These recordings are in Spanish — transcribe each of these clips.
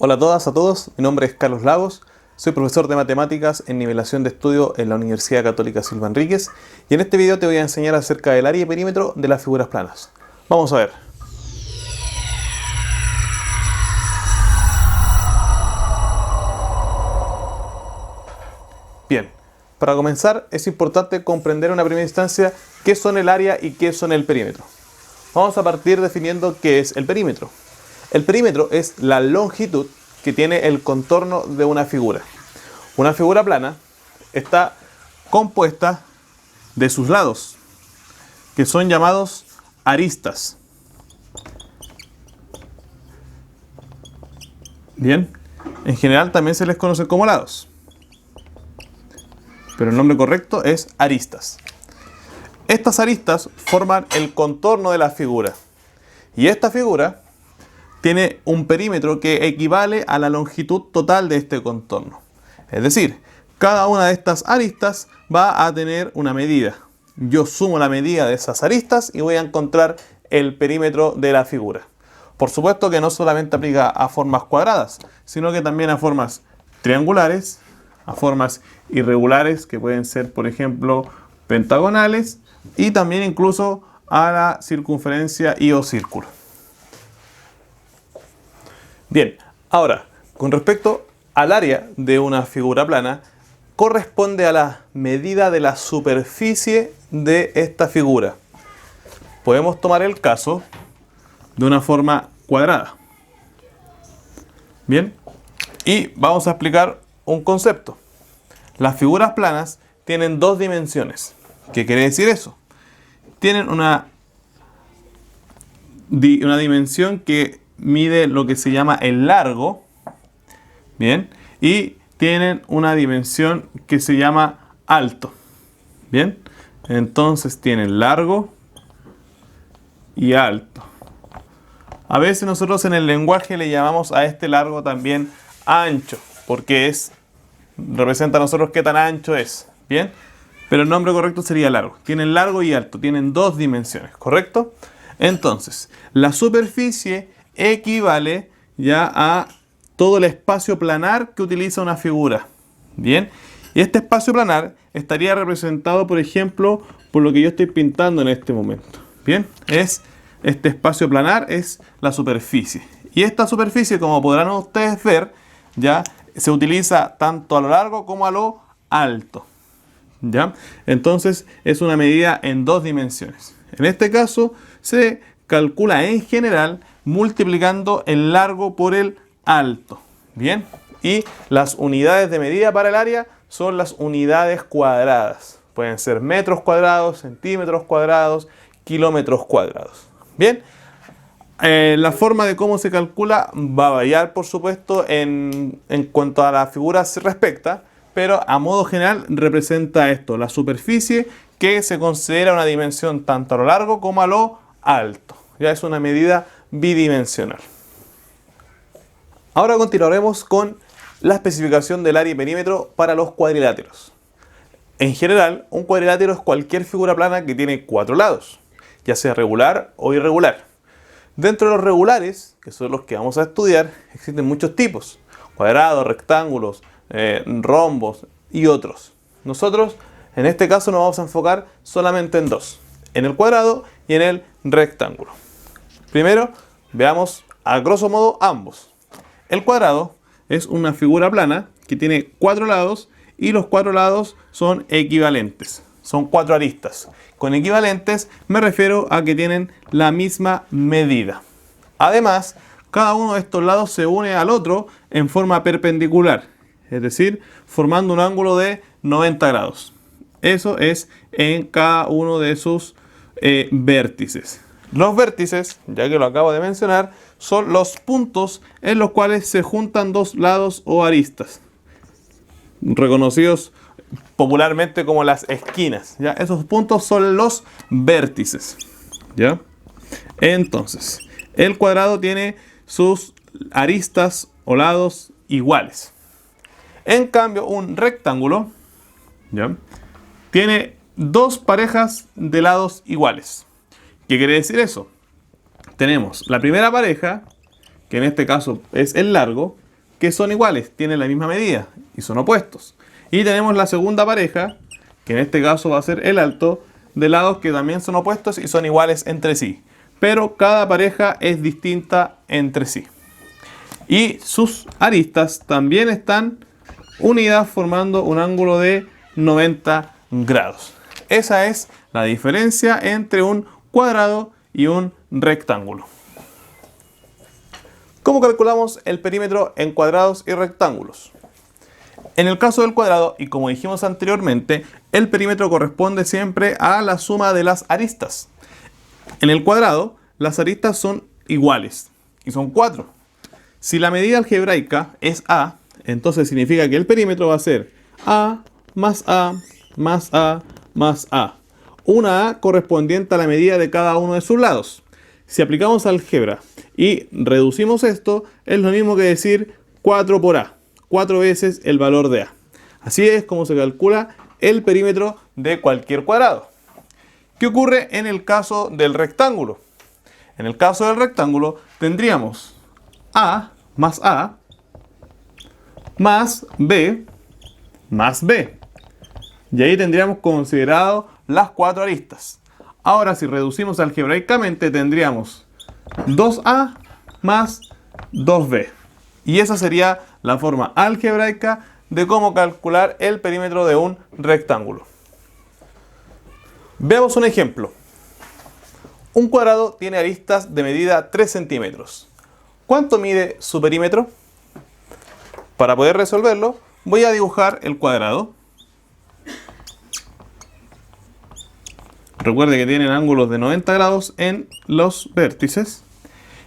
Hola a todas, a todos, mi nombre es Carlos Lagos, soy profesor de matemáticas en nivelación de estudio en la Universidad Católica Silva Enríquez y en este video te voy a enseñar acerca del área y perímetro de las figuras planas. Vamos a ver. Bien, para comenzar es importante comprender en una primera instancia qué son el área y qué son el perímetro. Vamos a partir definiendo qué es el perímetro. El perímetro es la longitud que tiene el contorno de una figura. Una figura plana está compuesta de sus lados, que son llamados aristas. Bien, en general también se les conoce como lados, pero el nombre correcto es aristas. Estas aristas forman el contorno de la figura, y esta figura tiene un perímetro que equivale a la longitud total de este contorno. Es decir, cada una de estas aristas va a tener una medida. Yo sumo la medida de esas aristas y voy a encontrar el perímetro de la figura. Por supuesto que no solamente aplica a formas cuadradas, sino que también a formas triangulares, a formas irregulares que pueden ser, por ejemplo, pentagonales, y también incluso a la circunferencia y o círculo. Bien, ahora, con respecto al área de una figura plana, corresponde a la medida de la superficie de esta figura. Podemos tomar el caso de una forma cuadrada. Bien, y vamos a explicar un concepto. Las figuras planas tienen dos dimensiones. ¿Qué quiere decir eso? Tienen una dimensión que mide lo que se llama el largo, bien, y tienen una dimensión que se llama alto, bien. Entonces tienen largo y alto. A veces nosotros en el lenguaje le llamamos a este largo también ancho, porque representa a nosotros qué tan ancho es, bien. Pero el nombre correcto sería largo. Tienen largo y alto, tienen dos dimensiones, ¿correcto? Entonces, la superficie equivale ya a todo el espacio planar que utiliza una figura. Bien, y este espacio planar estaría representado, por ejemplo, por lo que yo estoy pintando en este momento. Bien, este espacio planar es la superficie. Y esta superficie, como podrán ustedes ver, ya se utiliza tanto a lo largo como a lo alto. ¿Ya? Entonces es una medida en dos dimensiones. En este caso se calcula en general multiplicando el largo por el alto. Bien, y las unidades de medida para el área son las unidades cuadradas. Pueden ser metros cuadrados, centímetros cuadrados, kilómetros cuadrados. Bien, la forma de cómo se calcula va a variar, por supuesto, en cuanto a la figura se respecta, pero a modo general representa esto, la superficie que se considera una dimensión tanto a lo largo como a lo alto. Ya es una medida bidimensional. Ahora continuaremos con la especificación del área y perímetro para los cuadriláteros. En general, un cuadrilátero es cualquier figura plana que tiene cuatro lados, ya sea regular o irregular. Dentro de los regulares, que son los que vamos a estudiar, existen muchos tipos: cuadrados, rectángulos, rombos y otros. Nosotros en este caso nos vamos a enfocar solamente en dos: en el cuadrado y en el rectángulo. Primero veamos a grosso modo ambos. El cuadrado es una figura plana que tiene cuatro lados y los cuatro lados son equivalentes. Son cuatro aristas. Con equivalentes me refiero a que tienen la misma medida. Además, cada uno de estos lados se une al otro en forma perpendicular, es decir, formando un ángulo de 90 grados. Eso es en cada uno de sus vértices. Los vértices, ya que lo acabo de mencionar, son los puntos en los cuales se juntan dos lados o aristas, reconocidos popularmente como las esquinas. ¿Ya? Esos puntos son los vértices. ¿Ya? Entonces, el cuadrado tiene sus aristas o lados iguales. En cambio, un rectángulo, ¿ya?, tiene dos parejas de lados iguales. ¿Qué quiere decir eso? Tenemos la primera pareja, que en este caso es el largo, que son iguales, tienen la misma medida y son opuestos. Y tenemos la segunda pareja, que en este caso va a ser el alto, de lados que también son opuestos y son iguales entre sí. Pero cada pareja es distinta entre sí. Y sus aristas también están unidas formando un ángulo de 90 grados. Esa es la diferencia entre un cuadrado y un rectángulo. ¿Cómo calculamos el perímetro en cuadrados y rectángulos? En el caso del cuadrado, y como dijimos anteriormente, el perímetro corresponde siempre a la suma de las aristas. En el cuadrado, las aristas son iguales y son 4. Si la medida algebraica es A, entonces significa que el perímetro va a ser A más A más A más A. Una A correspondiente a la medida de cada uno de sus lados. Si aplicamos álgebra y reducimos esto, es lo mismo que decir 4 por A. 4 veces el valor de A. Así es como se calcula el perímetro de cualquier cuadrado. ¿Qué ocurre en el caso del rectángulo? En el caso del rectángulo tendríamos A más B más B. Y ahí tendríamos considerado las 4 aristas. Ahora, si reducimos algebraicamente, tendríamos 2A más 2B. Y esa sería la forma algebraica de cómo calcular el perímetro de un rectángulo. Veamos un ejemplo. Un cuadrado tiene aristas de medida 3 centímetros. ¿Cuánto mide su perímetro? Para poder resolverlo, voy a dibujar el cuadrado. Recuerde que tienen ángulos de 90 grados en los vértices.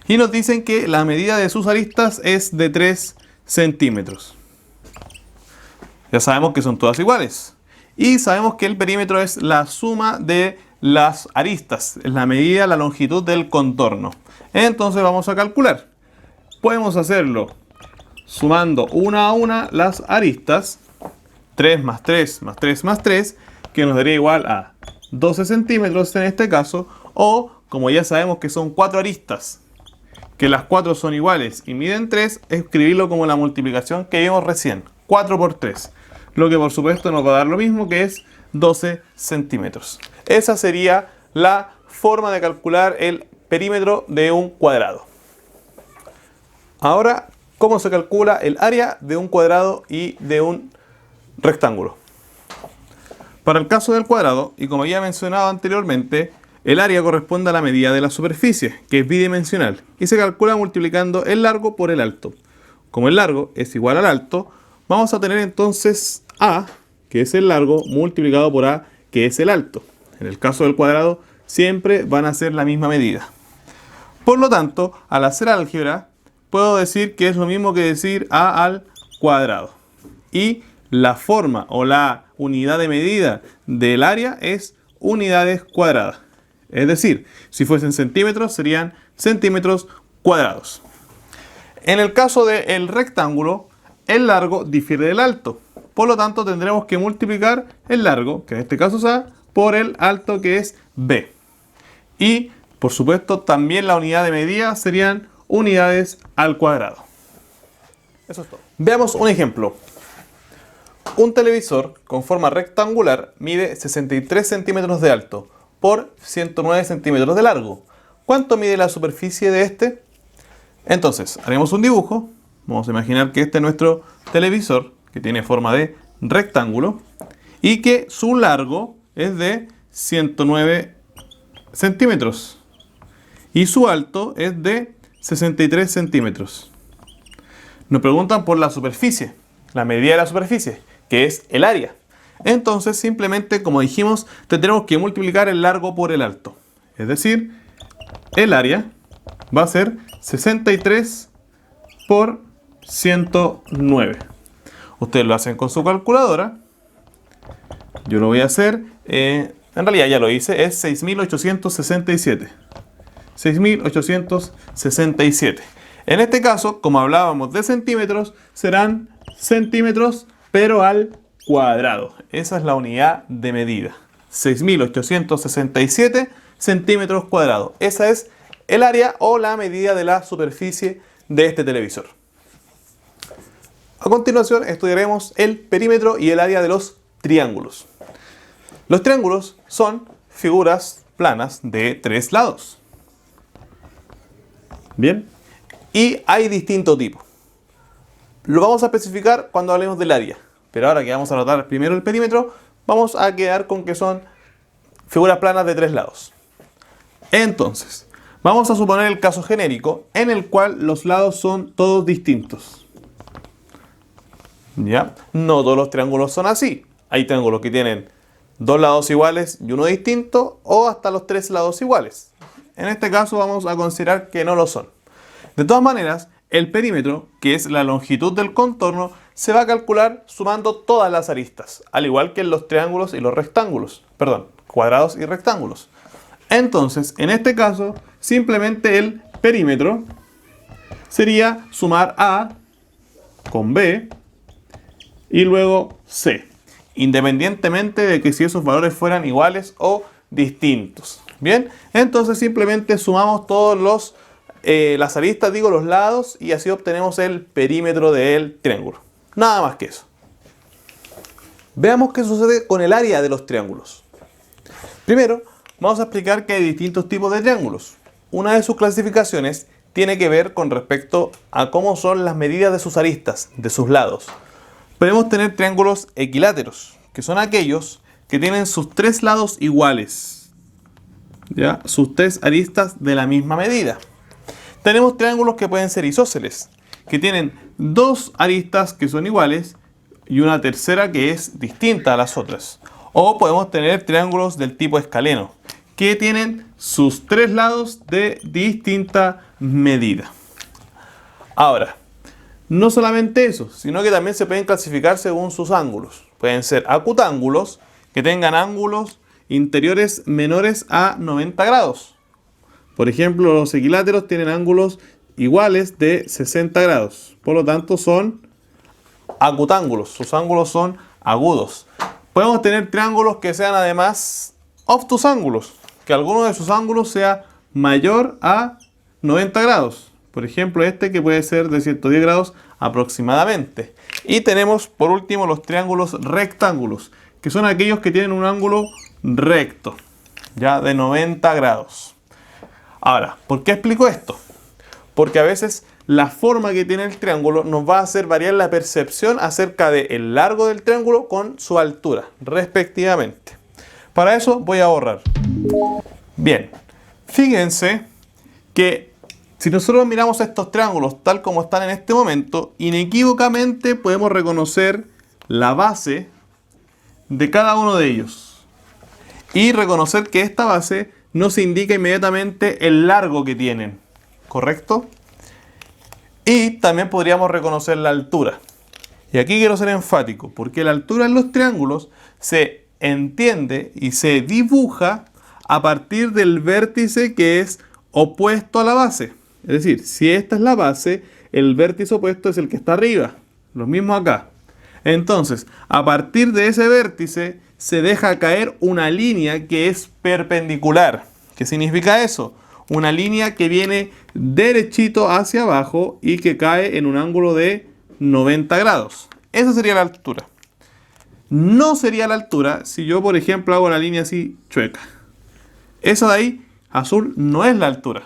Y nos dicen que la medida de sus aristas es de 3 centímetros. Ya sabemos que son todas iguales. Y sabemos que el perímetro es la suma de las aristas. Es la medida, la longitud del contorno. Entonces vamos a calcular. Podemos hacerlo sumando una a una las aristas. 3 más 3 más 3 más 3. Que nos daría igual a 12 centímetros en este caso. O, como ya sabemos que son 4 aristas, que las 4 son iguales y miden 3, escribirlo como la multiplicación que vimos recién, 4 por 3, lo que por supuesto nos va a dar lo mismo, que es 12 centímetros. Esa sería la forma de calcular el perímetro de un cuadrado. Ahora, ¿cómo se calcula el área de un cuadrado y de un rectángulo? Para el caso del cuadrado, y como ya he mencionado anteriormente, el área corresponde a la medida de la superficie, que es bidimensional, y se calcula multiplicando el largo por el alto. Como el largo es igual al alto, vamos a tener entonces A, que es el largo, multiplicado por A, que es el alto. En el caso del cuadrado, siempre van a ser la misma medida. Por lo tanto, al hacer álgebra, puedo decir que es lo mismo que decir A al cuadrado. Y la forma o la unidad de medida del área es unidades cuadradas. Es decir, si fuesen centímetros, serían centímetros cuadrados. En el caso del rectángulo, el largo difiere del alto. Por lo tanto, tendremos que multiplicar el largo, que en este caso es A, por el alto, que es B. Y, por supuesto, también la unidad de medida serían unidades al cuadrado. Eso es todo. Veamos un ejemplo. Un televisor con forma rectangular mide 63 centímetros de alto por 109 centímetros de largo. ¿Cuánto mide la superficie de este? Entonces, haremos un dibujo. Vamos a imaginar que este es nuestro televisor, que tiene forma de rectángulo, y que su largo es de 109 centímetros. Y su alto es de 63 centímetros. Nos preguntan por la superficie, la medida de la superficie, que es el área. Entonces, simplemente, como dijimos, tendremos que multiplicar el largo por el alto. Es decir, el área va a ser 63 por 109. Ustedes lo hacen con su calculadora. Yo lo voy a hacer, en realidad ya lo hice, es 6.867. 6.867. En este caso, como hablábamos de centímetros, serán centímetros, pero al cuadrado. Esa es la unidad de medida. 6.867 centímetros cuadrados. Esa es el área o la medida de la superficie de este televisor. A continuación estudiaremos el perímetro y el área de los triángulos. Los triángulos son figuras planas de 3 lados. Bien, y hay distintos tipos. Lo vamos a especificar cuando hablemos del área, pero ahora que vamos a notar primero el perímetro, vamos a quedar con que son figuras planas de 3 lados. Entonces, vamos a suponer el caso genérico en el cual los lados son todos distintos. ¿Ya? No todos los triángulos son así. Hay triángulos que tienen 2 lados iguales y uno distinto, o hasta los 3 lados iguales. En este caso vamos a considerar que no lo son. De todas maneras, el perímetro, que es la longitud del contorno, se va a calcular sumando todas las aristas, al igual que en los triángulos y los rectángulos, perdón, cuadrados y rectángulos. Entonces, en este caso, simplemente el perímetro sería sumar A con B y luego C, independientemente de que si esos valores fueran iguales o distintos. Bien, entonces simplemente sumamos todos las aristas, los lados, y así obtenemos el perímetro del triángulo. Nada más que eso. Veamos qué sucede con el área de los triángulos. Primero, vamos a explicar que hay distintos tipos de triángulos. Una de sus clasificaciones tiene que ver con respecto a cómo son las medidas de sus aristas, de sus lados. Podemos tener triángulos equiláteros, que son aquellos que tienen sus 3 lados iguales, ¿ya? Sus 3 aristas de la misma medida. Tenemos triángulos que pueden ser isósceles, que tienen 2 aristas que son iguales y una tercera que es distinta a las otras. O podemos tener triángulos del tipo escaleno, que tienen sus 3 lados de distinta medida. Ahora, no solamente eso, sino que también se pueden clasificar según sus ángulos. Pueden ser acutángulos, que tengan ángulos interiores menores a 90 grados. Por ejemplo, los equiláteros tienen ángulos iguales de 60 grados. Por lo tanto, son acutángulos. Sus ángulos son agudos. Podemos tener triángulos que sean además obtusángulos, que alguno de sus ángulos sea mayor a 90 grados. Por ejemplo, este que puede ser de 110 grados aproximadamente. Y tenemos por último los triángulos rectángulos, que son aquellos que tienen un ángulo recto, ya de 90 grados. Ahora, ¿por qué explico esto? Porque a veces la forma que tiene el triángulo nos va a hacer variar la percepción acerca del largo del triángulo con su altura, respectivamente. Para eso voy a borrar. Bien, fíjense que si nosotros miramos estos triángulos tal como están en este momento, inequívocamente podemos reconocer la base de cada uno de ellos. Y reconocer que esta base nos indica inmediatamente el largo que tienen, ¿correcto? Y también podríamos reconocer la altura. Y aquí quiero ser enfático, porque la altura en los triángulos se entiende y se dibuja a partir del vértice que es opuesto a la base. Es decir, si esta es la base, el vértice opuesto es el que está arriba. Lo mismo acá. Entonces, a partir de ese vértice se deja caer una línea que es perpendicular. ¿Qué significa eso? Una línea que viene derechito hacia abajo y que cae en un ángulo de 90 grados. Esa sería la altura. No sería la altura si yo, por ejemplo, hago una línea así chueca. Esa de ahí, azul, no es la altura.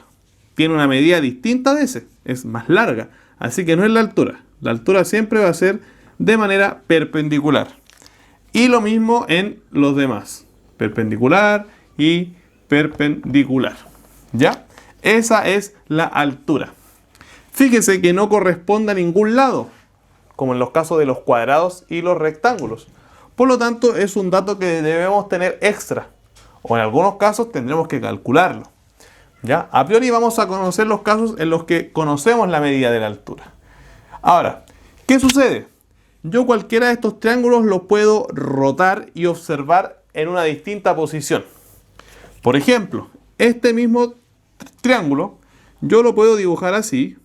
Tiene una medida distinta de ese. Es más larga. Así que no es la altura. La altura siempre va a ser de manera perpendicular. Y lo mismo en los demás. Perpendicular y perpendicular. ¿Ya? Esa es la altura. Fíjese que no corresponde a ningún lado, como en los casos de los cuadrados y los rectángulos. Por lo tanto, es un dato que debemos tener extra. O en algunos casos tendremos que calcularlo. ¿Ya? A priori vamos a conocer los casos en los que conocemos la medida de la altura. Ahora, ¿qué sucede? Yo cualquiera de estos triángulos los puedo rotar y observar en una distinta posición. Por ejemplo, este mismo triángulo yo lo puedo dibujar así.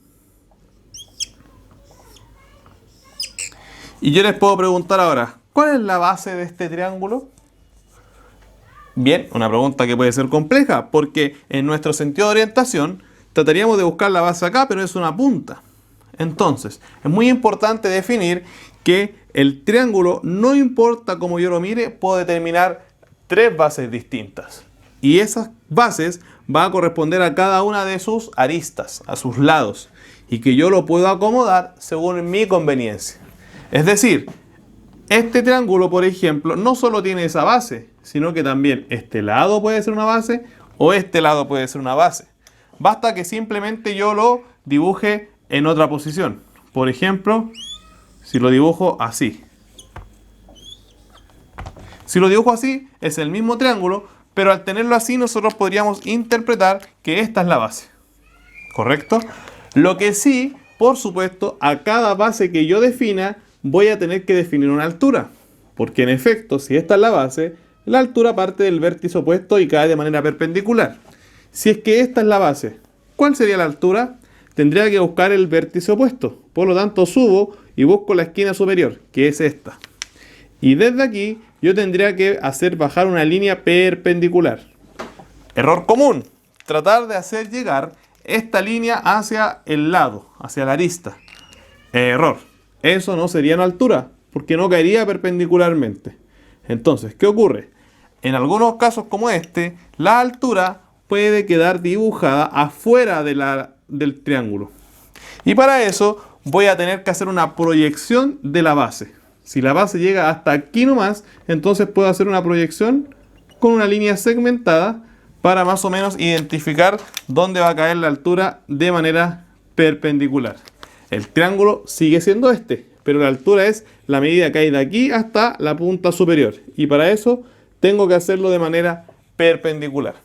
Y yo les puedo preguntar ahora, ¿cuál es la base de este triángulo? Bien, una pregunta que puede ser compleja, porque en nuestro sentido de orientación trataríamos de buscar la base acá, pero es una punta. Entonces, es muy importante definir que el triángulo, no importa cómo yo lo mire, puedo determinar tres bases distintas. Y esas bases van a corresponder a cada una de sus aristas, a sus lados. Y que yo lo puedo acomodar según mi conveniencia. Es decir, este triángulo, por ejemplo, no solo tiene esa base, sino que también este lado puede ser una base o este lado puede ser una base. Basta que simplemente yo lo dibuje en otra posición. Por ejemplo, si lo dibujo así. Si lo dibujo así, es el mismo triángulo, pero al tenerlo así nosotros podríamos interpretar que esta es la base. ¿Correcto? Lo que sí, por supuesto, a cada base que yo defina, voy a tener que definir una altura. Porque en efecto, si esta es la base, la altura parte del vértice opuesto y cae de manera perpendicular. Si es que esta es la base, ¿cuál sería la altura? Tendría que buscar el vértice opuesto. Por lo tanto, subo y busco la esquina superior, que es esta. Y desde aquí, yo tendría que hacer bajar una línea perpendicular. Error común. Tratar de hacer llegar esta línea hacia el lado, hacia la arista. Error. Eso no sería una altura, porque no caería perpendicularmente. Entonces, ¿qué ocurre? En algunos casos como este, la altura puede quedar dibujada afuera del triángulo. Y para eso voy a tener que hacer una proyección de la base. Si la base llega hasta aquí nomás, entonces puedo hacer una proyección con una línea segmentada para más o menos identificar dónde va a caer la altura de manera perpendicular. El triángulo sigue siendo este, pero la altura es la medida que hay de aquí hasta la punta superior. Y para eso tengo que hacerlo de manera perpendicular.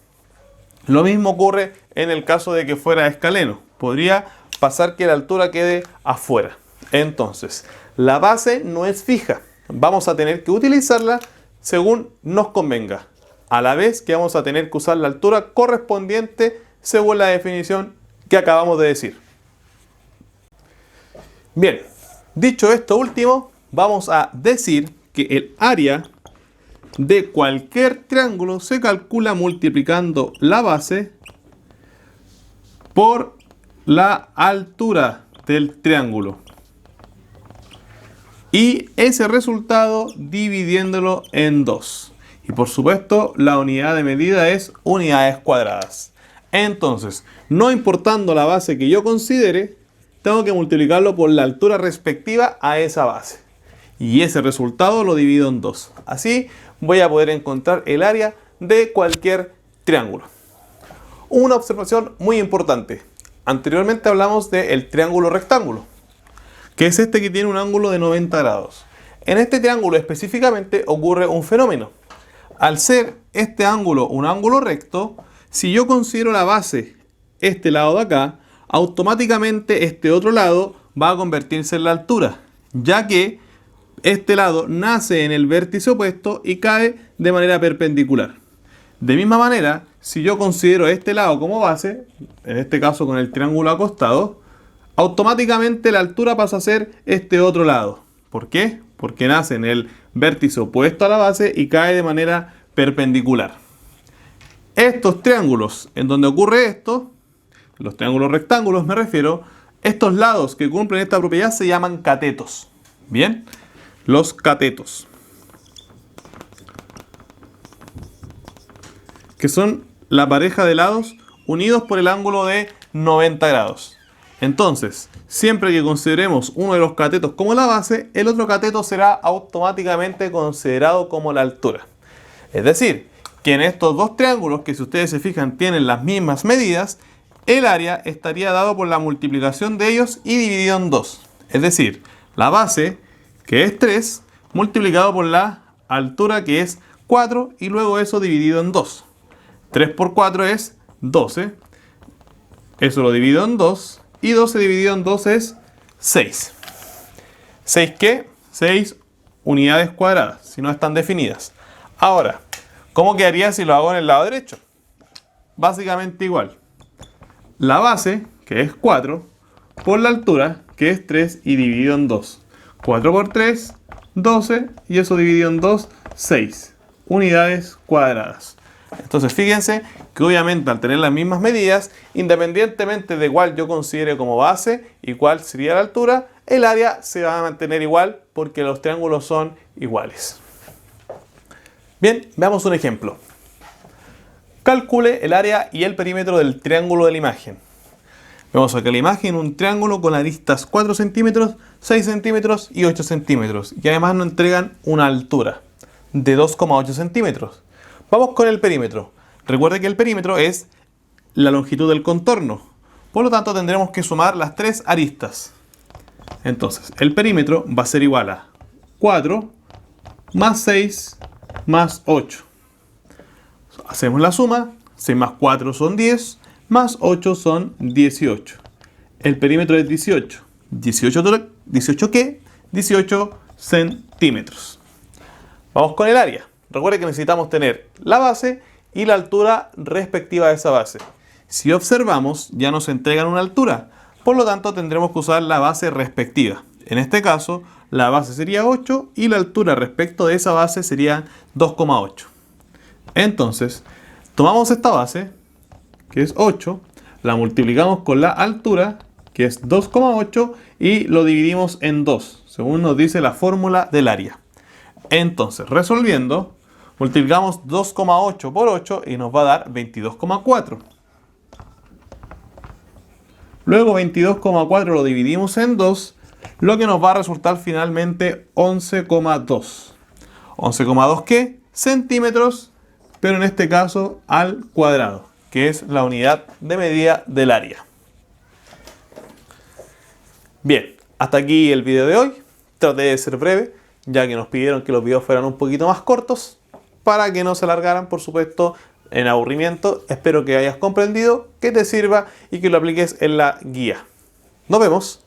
Lo mismo ocurre en el caso de que fuera escaleno. Podría pasar que la altura quede afuera. Entonces, la base no es fija. Vamos a tener que utilizarla según nos convenga. A la vez que vamos a tener que usar la altura correspondiente según la definición que acabamos de decir. Bien, dicho esto último, vamos a decir que el área de cualquier triángulo se calcula multiplicando la base por la altura del triángulo. Y ese resultado dividiéndolo en 2. Y por supuesto, la unidad de medida es unidades cuadradas. Entonces, no importando la base que yo considere, tengo que multiplicarlo por la altura respectiva a esa base. Y ese resultado lo divido en 2. Así voy a poder encontrar el área de cualquier triángulo. Una observación muy importante. Anteriormente hablamos del triángulo rectángulo, que es este que tiene un ángulo de 90 grados. En este triángulo específicamente ocurre un fenómeno. Al ser este ángulo un ángulo recto, si yo considero la base, este lado de acá, automáticamente este otro lado va a convertirse en la altura, ya que este lado nace en el vértice opuesto y cae de manera perpendicular. De misma manera, si yo considero este lado como base, en este caso con el triángulo acostado, automáticamente la altura pasa a ser este otro lado. ¿Por qué? Porque nace en el vértice opuesto a la base y cae de manera perpendicular. Estos triángulos en donde ocurre esto, los triángulos rectángulos me refiero, estos lados que cumplen esta propiedad se llaman catetos. Bien, los catetos, que son la pareja de lados unidos por el ángulo de 90 grados. Entonces, siempre que consideremos uno de los catetos como la base, el otro cateto será automáticamente considerado como la altura. Es decir, que en estos dos triángulos, que si ustedes se fijan tienen las mismas medidas, el área estaría dado por la multiplicación de ellos y dividido en 2. Es decir, la base, que es 3, multiplicado por la altura, que es 4, y luego eso dividido en 2. 3 por 4 es 12. Eso lo divido en 2. Y 12 dividido en 2 es 6. ¿6 qué? 6 unidades cuadradas, si no están definidas. Ahora, ¿cómo quedaría si lo hago en el lado derecho? Básicamente igual. La base, que es 4, por la altura, que es 3, y dividido en 2. 4 por 3, 12, y eso dividido en 2, 6 unidades cuadradas. Entonces fíjense que obviamente al tener las mismas medidas, independientemente de cuál yo considere como base y cuál sería la altura, el área se va a mantener igual porque los triángulos son iguales. Bien, veamos un ejemplo. Calcule el área y el perímetro del triángulo de la imagen. Vemos acá la imagen, un triángulo con aristas 4 centímetros, 6 centímetros y 8 centímetros. Y además nos entregan una altura de 2,8 centímetros. Vamos con el perímetro. Recuerde que el perímetro es la longitud del contorno. Por lo tanto, tendremos que sumar las tres aristas. Entonces, el perímetro va a ser igual a 4 más 6 más 8. Hacemos la suma. 6 más 4 son 10, más 8 son 18. El perímetro es 18. ¿18 qué? 18 centímetros. Vamos con el área. Recuerde que necesitamos tener la base y la altura respectiva de esa base. Si observamos, ya nos entregan una altura. Por lo tanto, tendremos que usar la base respectiva. En este caso, la base sería 8 y la altura respecto de esa base sería 2,8. Entonces, tomamos esta base, que es 8, la multiplicamos con la altura, que es 2,8, y lo dividimos en 2, según nos dice la fórmula del área. Entonces, resolviendo, multiplicamos 2,8 por 8 y nos va a dar 22,4. Luego 22,4 lo dividimos en 2, lo que nos va a resultar finalmente 11,2. 11,2 ¿qué? Centímetros, pero en este caso al cuadrado, que es la unidad de medida del área. Bien, hasta aquí el video de hoy. Traté de ser breve, ya que nos pidieron que los videos fueran un poquito más cortos, para que no se alargaran, por supuesto, en aburrimiento. Espero que hayas comprendido, que te sirva y que lo apliques en la guía. Nos vemos.